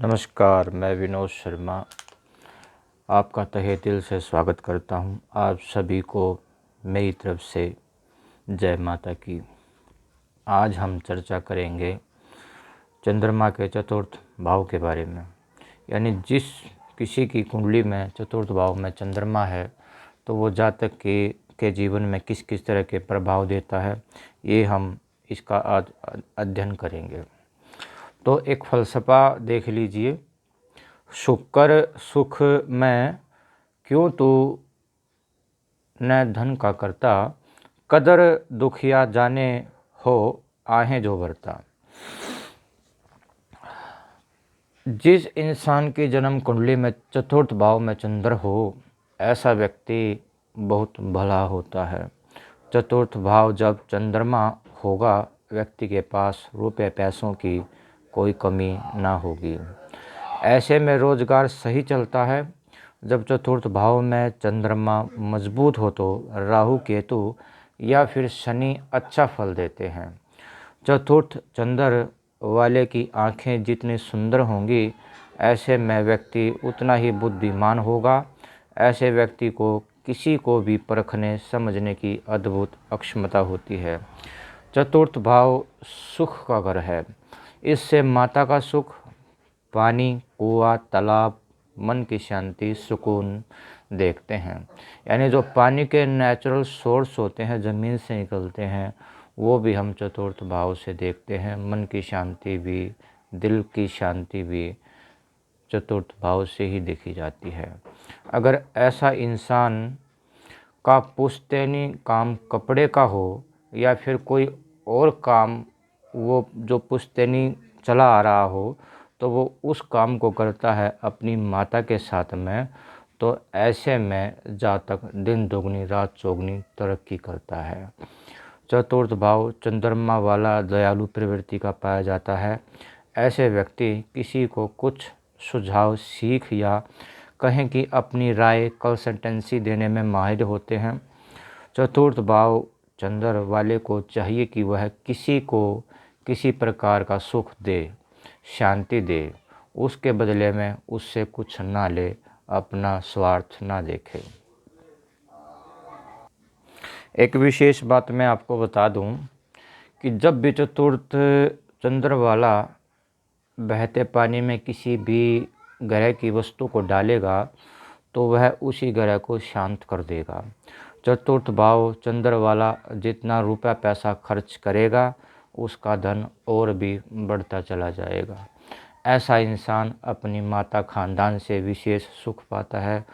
नमस्कार, मैं विनोद शर्मा आपका तहे दिल से स्वागत करता हूं। आप सभी को मेरी तरफ से जय माता की। आज हम चर्चा करेंगे चंद्रमा के चतुर्थ भाव के बारे में। यानी जिस किसी की कुंडली में चतुर्थ भाव में चंद्रमा है तो वो जातक के जीवन में किस किस तरह के प्रभाव देता है, ये हम इसका आज अध्ययन करेंगे। तो एक फ़लसफ़ा देख लीजिए। शुक्र सुख में क्यों तू न धन का करता, कदर दुखिया जाने हो आहें जो भरता। जिस इंसान की जन्म कुंडली में चतुर्थ भाव में चंद्र हो, ऐसा व्यक्ति बहुत भला होता है। चतुर्थ भाव जब चंद्रमा होगा, व्यक्ति के पास रुपए पैसों की कोई कमी ना होगी। ऐसे में रोजगार सही चलता है। जब चतुर्थ भाव में चंद्रमा मजबूत हो तो राहु केतु या फिर शनि अच्छा फल देते हैं। चतुर्थ चंद्र वाले की आंखें जितनी सुंदर होंगी, ऐसे में व्यक्ति उतना ही बुद्धिमान होगा। ऐसे व्यक्ति को किसी को भी परखने समझने की अद्भुत अक्षमता होती है। चतुर्थ भाव सुख का घर है। इससे माता का सुख, पानी, कुआं, तालाब, मन की शांति, सुकून देखते हैं। यानी जो पानी के नेचुरल सोर्स होते हैं, ज़मीन से निकलते हैं, वो भी हम चतुर्थ भाव से देखते हैं। मन की शांति भी, दिल की शांति भी चतुर्थ भाव से ही देखी जाती है। अगर ऐसा इंसान का पुश्तैनी काम कपड़े का हो या फिर कोई और काम वो जो पुश्तैनी चला आ रहा हो, तो वो उस काम को करता है अपनी माता के साथ में, तो ऐसे में जातक दिन दोगुनी रात चौगुनी तरक्की करता है। चतुर्थ भाव चंद्रमा वाला दयालु प्रवृत्ति का पाया जाता है। ऐसे व्यक्ति किसी को कुछ सुझाव, सीख या कहें कि अपनी राय, कंसल्टेंसी देने में माहिर होते हैं। चतुर्थ भाव चंद्र वाले को चाहिए कि वह किसी को किसी प्रकार का सुख दे, शांति दे, उसके बदले में उससे कुछ ना ले, अपना स्वार्थ ना देखे। एक विशेष बात मैं आपको बता दूं कि जब भी चतुर्थ चंद्र वाला बहते पानी में किसी भी ग्रह की वस्तु को डालेगा, तो वह उसी ग्रह को शांत कर देगा। चतुर्थ भाव चंद्र वाला जितना रुपया पैसा खर्च करेगा, उसका धन और भी बढ़ता चला जाएगा। ऐसा इंसान अपनी माता खानदान से विशेष सुख पाता है।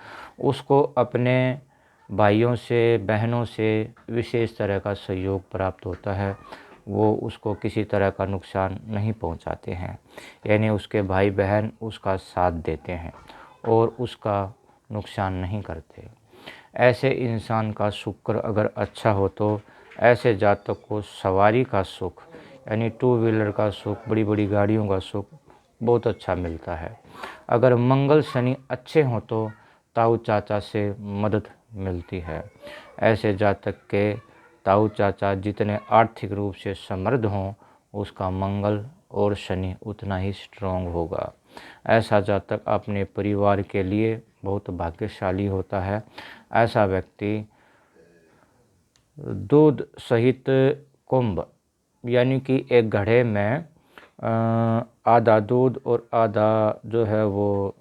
उसको अपने भाइयों से, बहनों से विशेष तरह का सहयोग प्राप्त होता है। वो उसको किसी तरह का नुकसान नहीं पहुंचाते हैं। यानी उसके भाई बहन उसका साथ देते हैं और उसका नुकसान नहीं करते। ऐसे इंसान का शुक्र अगर अच्छा हो तो ऐसे जातक को सवारी का सुख, यानी टू व्हीलर का सुख, बड़ी बड़ी गाड़ियों का सुख बहुत अच्छा मिलता है। अगर मंगल शनि अच्छे हों तो ताऊ चाचा से मदद मिलती है। ऐसे जातक के ताऊ चाचा जितने आर्थिक रूप से समृद्ध हों, उसका मंगल और शनि उतना ही स्ट्रॉन्ग होगा। ऐसा जातक अपने परिवार के लिए बहुत भाग्यशाली होता है। ऐसा व्यक्ति दूध सहित कुंभ, यानी कि एक घड़े में आधा दूध और आधा जो है वो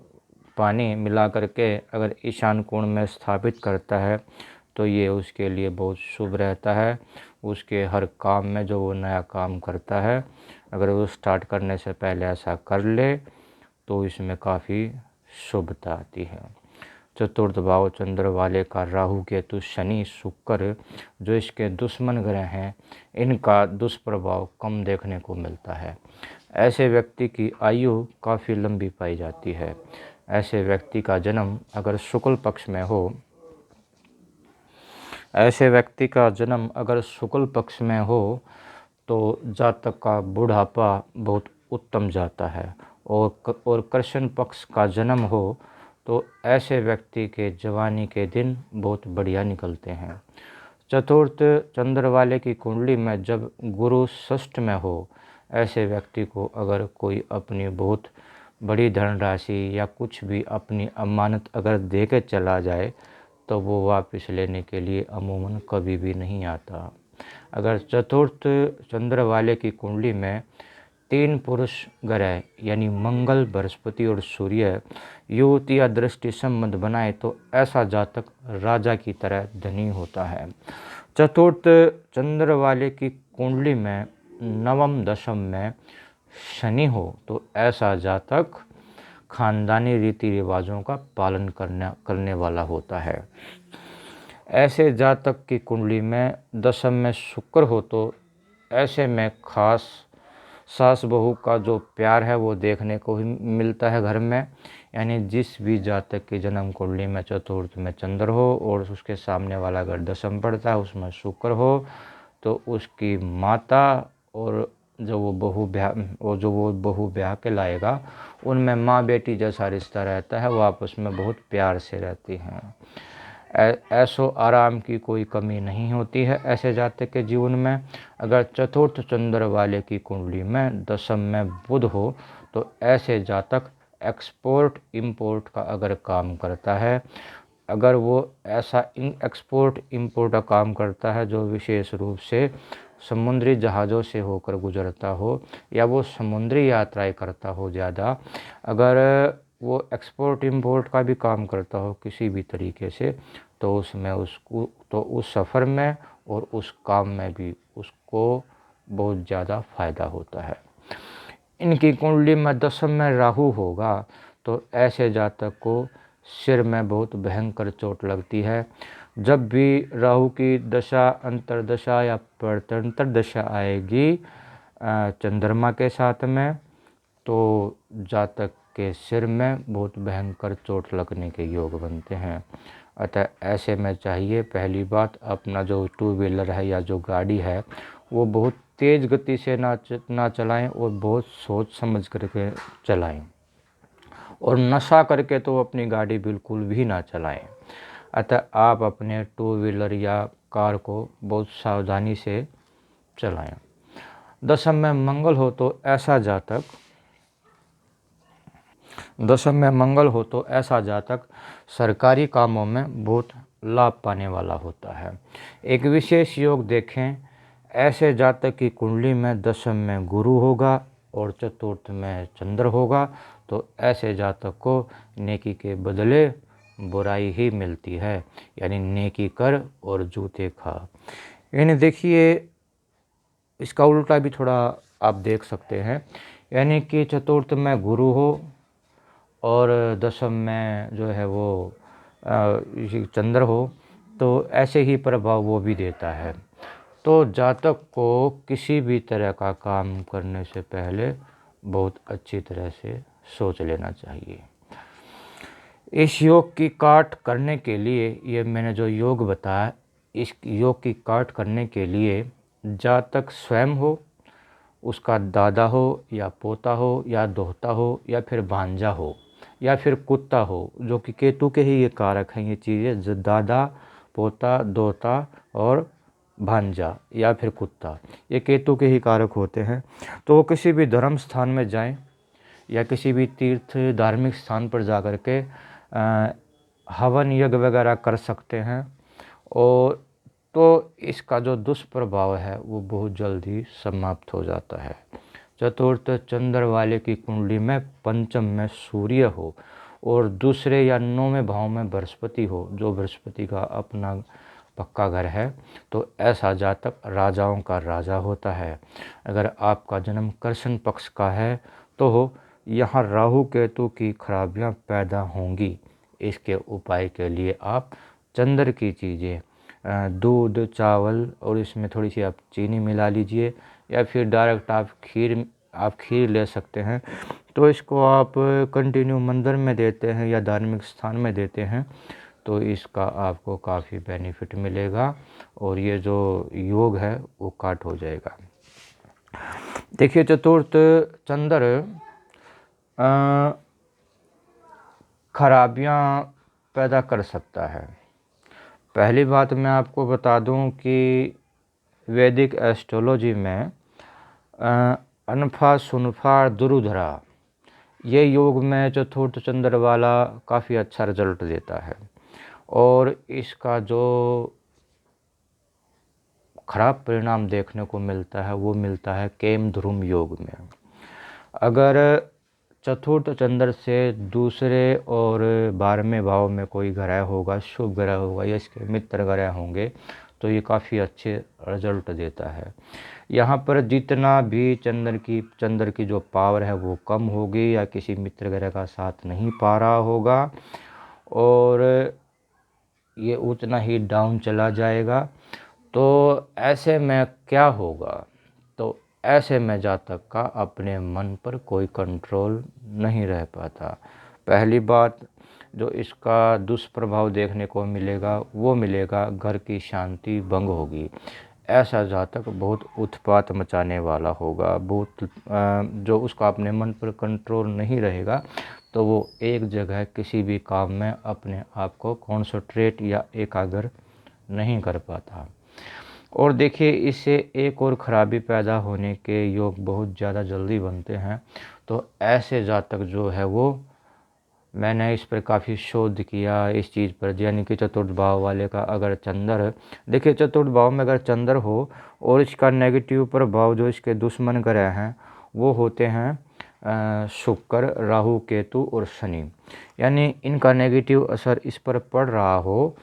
पानी मिला करके अगर ईशान कोण में स्थापित करता है, तो ये उसके लिए बहुत शुभ रहता है। उसके हर काम में जो वो नया काम करता है, अगर वो स्टार्ट करने से पहले ऐसा कर ले तो इसमें काफ़ी शुभता आती है। चतुर्थ भाव चंद्र वाले का राहु केतु शनि शुक्र जो इसके दुश्मन ग्रह हैं, इनका दुष्प्रभाव कम देखने को मिलता है। ऐसे व्यक्ति की आयु काफ़ी लंबी पाई जाती है। ऐसे व्यक्ति का जन्म अगर शुक्ल पक्ष में हो, ऐसे व्यक्ति का जन्म अगर शुक्ल पक्ष में हो तो जातक का बुढ़ापा बहुत उत्तम जाता है। और कृष्ण पक्ष का जन्म हो तो ऐसे व्यक्ति के जवानी के दिन बहुत बढ़िया निकलते हैं। चतुर्थ चंद्र वाले की कुंडली में जब गुरु षष्ठ में हो, ऐसे व्यक्ति को अगर कोई अपनी बहुत बड़ी धनराशि या कुछ भी अपनी अमानत अगर दे के चला जाए तो वो वापस लेने के लिए अमूमन कभी भी नहीं आता। अगर चतुर्थ चंद्र वाले की कुंडली में 3 पुरुष ग्रह यानी मंगल, बृहस्पति और सूर्य युति या दृष्टि संबंध बनाए तो ऐसा जातक राजा की तरह धनी होता है। चतुर्थ चंद्र वाले की कुंडली में नवम दशम में शनि हो तो ऐसा जातक खानदानी रीति रिवाजों का पालन करने वाला होता है। ऐसे जातक की कुंडली में दशम में शुक्र हो तो ऐसे में खास सास बहू का जो प्यार है वो देखने को ही मिलता है घर में। यानी जिस भी जातक की जन्म कुंडली में चतुर्थ में चंद्र हो और उसके सामने वाला अगर दशम पड़ता है उसमें शुक्र हो तो उसकी माता और जो वो बहू ब्याह के लाएगा उनमें माँ बेटी जैसा रिश्ता रहता है, वो आपस में बहुत प्यार से रहती हैं। ऐशो आराम की कोई कमी नहीं होती है ऐसे जातक के जीवन में। अगर चतुर्थ चंद्र वाले की कुंडली में दशम में बुध हो तो ऐसे जातक एक्सपोर्ट इंपोर्ट का अगर काम करता है, अगर वो ऐसा एक्सपोर्ट इंपोर्ट का काम करता है जो विशेष रूप से समुद्री जहाज़ों से होकर गुजरता हो या वो समुद्री यात्राएं करता हो ज़्यादा, अगर वो एक्सपोर्ट इंपोर्ट का भी काम करता हो किसी भी तरीके से तो उसमें उसको तो उस सफ़र में और उस काम में भी उसको बहुत ज़्यादा फ़ायदा होता है। इनकी कुंडली में दशम में राहु होगा तो ऐसे जातक को सिर में बहुत भयंकर चोट लगती है। जब भी राहु की दशा अंतर्दशा या प्रत्यंतर दशा आएगी चंद्रमा के साथ में तो जातक के सिर में बहुत भयंकर चोट लगने के योग बनते हैं। अतः ऐसे में चाहिए पहली बात अपना जो 2 व्हीलर है या जो गाड़ी है वो बहुत तेज़ गति से ना चलाएं और बहुत सोच समझ करके चलाएं और नशा करके तो अपनी गाड़ी बिल्कुल भी ना चलाएं। अतः आप अपने 2 व्हीलर या कार को बहुत सावधानी से चलाएं। दशम में मंगल हो तो ऐसा जातक सरकारी कामों में बहुत लाभ पाने वाला होता है। एक विशेष योग देखें, ऐसे जातक की कुंडली में दशम में गुरु होगा और चतुर्थ में चंद्र होगा तो ऐसे जातक को नेकी के बदले बुराई ही मिलती है। यानी नेकी कर और जूते खा। यानी देखिए इसका उल्टा भी थोड़ा आप देख सकते हैं। यानी कि चतुर्थ में गुरु हो और दशम में जो है वो चंद्र हो तो ऐसे ही प्रभाव वो भी देता है। तो जातक को किसी भी तरह का काम करने से पहले बहुत अच्छी तरह से सोच लेना चाहिए। इस योग की काट करने के लिए, ये मैंने जो योग बताया, इस योग की काट करने के लिए जातक स्वयं हो, उसका दादा हो या पोता हो या दोहता हो या फिर भांजा हो या फिर कुत्ता हो, जो कि केतु के ही ये कारक हैं। ये चीज़ें जो दादा, पोता, दोहता और भांजा या फिर कुत्ता, ये केतु के ही कारक होते हैं। तो वो किसी भी धर्म स्थान में जाएं या किसी भी तीर्थ धार्मिक स्थान पर जा कर के हवन यज्ञ वगैरह कर सकते हैं और तो इसका जो दुष्प्रभाव है वो बहुत जल्दी समाप्त हो जाता है। चतुर्थ चंद्र वाले की कुंडली में पंचम में सूर्य हो और दूसरे या 9वें भाव में बृहस्पति हो, जो बृहस्पति का अपना पक्का घर है, तो ऐसा जातक राजाओं का राजा होता है। अगर आपका जन्म कृष्ण पक्ष का है तो यहाँ राहु केतु की खराबियाँ पैदा होंगी। इसके उपाय के लिए आप चंद्र की चीज़ें, दूध, चावल और इसमें थोड़ी सी आप चीनी मिला लीजिए या फिर डायरेक्ट आप खीर ले सकते हैं। तो इसको आप कंटिन्यू मंदिर में देते हैं या धार्मिक स्थान में देते हैं तो इसका आपको काफ़ी बेनिफिट मिलेगा और ये जो योग है वो काट हो जाएगा। देखिए चतुर्थ चंद्र खराबियाँ पैदा कर सकता है। पहली बात मैं आपको बता दूं कि वैदिक एस्ट्रोलॉजी में अनफा, सुनफा, दुरुधरा ये योग में चतुर्थ चंद्र वाला काफ़ी अच्छा रिजल्ट देता है। और इसका जो खराब परिणाम देखने को मिलता है वो मिलता है केम ध्रुम योग में। अगर चतुर्थ चंद्र से दूसरे और 12वें भाव में कोई ग्रह होगा, शुभ ग्रह होगा या इसके मित्र ग्रह होंगे, तो ये काफ़ी अच्छे रिजल्ट देता है। यहाँ पर जितना भी चंद्र की जो पावर है वो कम होगी या किसी मित्र ग्रह का साथ नहीं पा रहा होगा और ये उतना ही डाउन चला जाएगा। तो ऐसे में क्या होगा? तो ऐसे में जातक का अपने मन पर कोई कंट्रोल नहीं रह पाता। पहली बात जो इसका दुष्प्रभाव देखने को मिलेगा वो मिलेगा घर की शांति भंग होगी। ऐसा जातक बहुत उत्पात मचाने वाला होगा, बहुत जो उसका अपने मन पर कंट्रोल नहीं रहेगा तो वो एक जगह किसी भी काम में अपने आप को कॉन्सन्ट्रेट या एकाग्र नहीं कर पाता। और देखिए इससे एक और ख़राबी पैदा होने के योग बहुत ज़्यादा जल्दी बनते हैं। तो ऐसे जातक जो है वो, मैंने इस पर काफ़ी शोध किया इस चीज़ पर, यानी कि चतुर्थ भाव वाले का अगर चंद्र, देखिए चतुर्थ भाव में अगर चंद्र हो और इसका नेगेटिव प्रभाव जो इसके दुश्मन ग्रह हैं वो होते हैं शुक्र, राहु, केतु और शनि, यानी इनका नेगेटिव असर इस पर पड़ रहा हो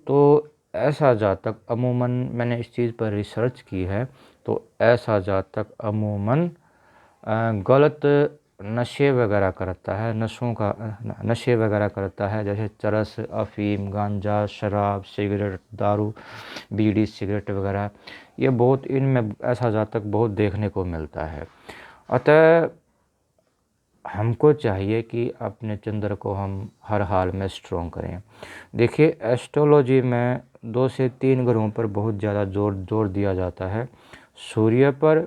तो ऐसा जातक अमूमन, मैंने इस चीज़ पर रिसर्च की है, तो ऐसा जातक अमूमन गलत नशे वगैरह करता है, नशे वगैरह करता है, जैसे चरस, अफीम, गांजा, शराब, सिगरेट, दारू, बीड़ी, सिगरेट वगैरह, ये बहुत इनमें ऐसा जातक बहुत देखने को मिलता है। अतः हमको चाहिए कि अपने चंद्र को हम हर हाल में स्ट्रॉन्ग करें। देखिए एस्ट्रोलॉजी में 2 से 3 ग्रहों पर बहुत ज़्यादा जोर दिया जाता है, सूर्य पर,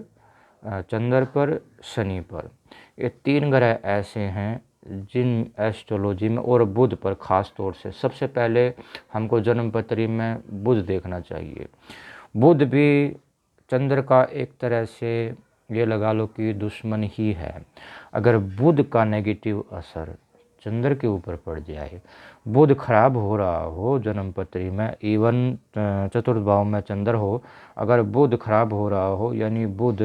चंद्र पर, शनि पर। ये 3 ग्रह ऐसे हैं जिन एस्ट्रोलॉजी में, और बुध पर ख़ास तौर से सबसे पहले हमको जन्मपत्री में बुध देखना चाहिए। बुध भी चंद्र का एक तरह से ये लगा लो कि दुश्मन ही है। अगर बुध का नेगेटिव असर चंद्र के ऊपर पड़ जाए, बुध खराब हो रहा हो जन्मपत्री में, इवन चतुर्थ भाव में चंद्र हो, अगर बुध खराब हो रहा हो यानी बुध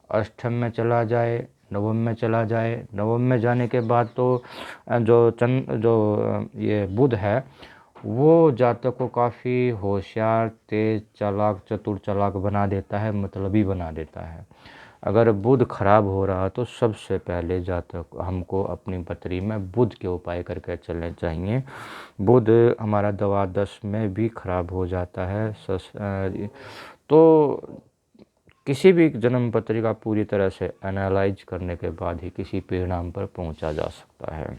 अष्टम में चला जाए, नवम में चला जाए, नवम में जाने के बाद तो जो ये बुध है वो जातक को काफ़ी होशियार, तेज, चालाक, चतुर चालाक बना देता है, मतलबी बना देता है। अगर बुध खराब हो रहा तो सबसे पहले जातक हमको अपनी पत्री में बुध के उपाय करके चलने चाहिए। बुध हमारा द्वादश में भी खराब हो जाता है, तो किसी भी जन्म पत्री का पूरी तरह से एनालाइज करने के बाद ही किसी परिणाम पर पहुंचा जा सकता है।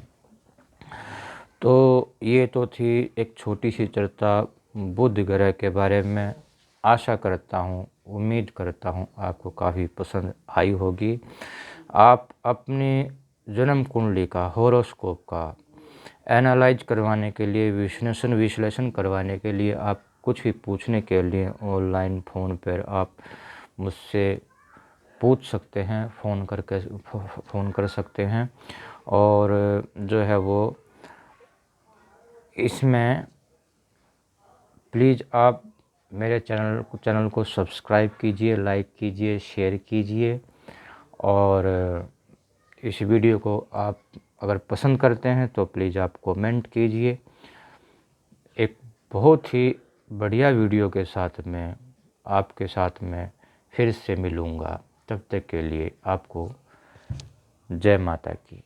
तो ये तो थी एक छोटी सी चर्चा बुध ग्रह के बारे में। आशा करता हूँ, उम्मीद करता हूँ आपको काफ़ी पसंद आई होगी। आप अपनी जन्म कुंडली का, हॉरोस्कोप का एनालाइज करवाने के लिए, विश्लेषण करवाने के लिए, आप कुछ भी पूछने के लिए ऑनलाइन फ़ोन पर आप मुझसे पूछ सकते हैं, फ़ोन कर सकते हैं। और जो है वो इसमें प्लीज़ आप मेरे चैनल को सब्सक्राइब कीजिए, लाइक कीजिए, शेयर कीजिए। और इस वीडियो को आप अगर पसंद करते हैं तो प्लीज़ आप कमेंट कीजिए। एक बहुत ही बढ़िया वीडियो के साथ में आपके साथ में फिर से मिलूँगा। तब तक के लिए आपको जय माता की।